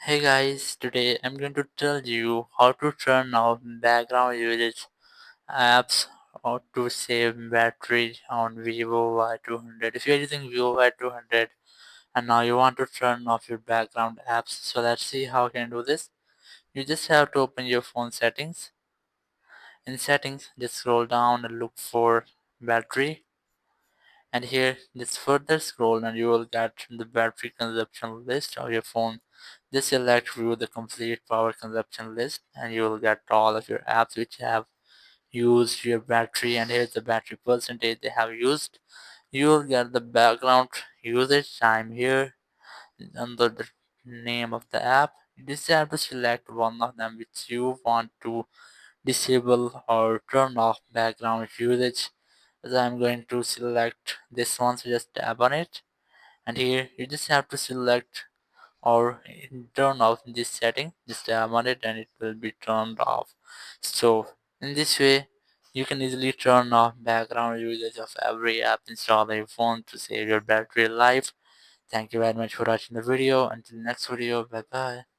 Hey guys, today I'm going to tell you how to turn off background usage apps or to save battery on Vivo Y200. If you're using Vivo Y200 and now you want to turn off your background apps, so let's see how you can do this. You just have to open your phone settings. In settings, just scroll down and look for battery. And here, just further scroll and you will get the battery consumption list of your phone. Just select view the complete power consumption list and you will get all of your apps which have used your battery, and here's the battery percentage they have used. You will get the background usage time here under the name of the app. You just have to select one of them which you want to disable or turn off background usage. As I'm going to select this one, so just tap on it, and here you just have to select or turn off this setting. Just tap on it and it will be turned off. So in this way you can easily turn off background usage of every app installed on your phone to save your battery life. Thank you very much for watching the video. Until next video, bye bye.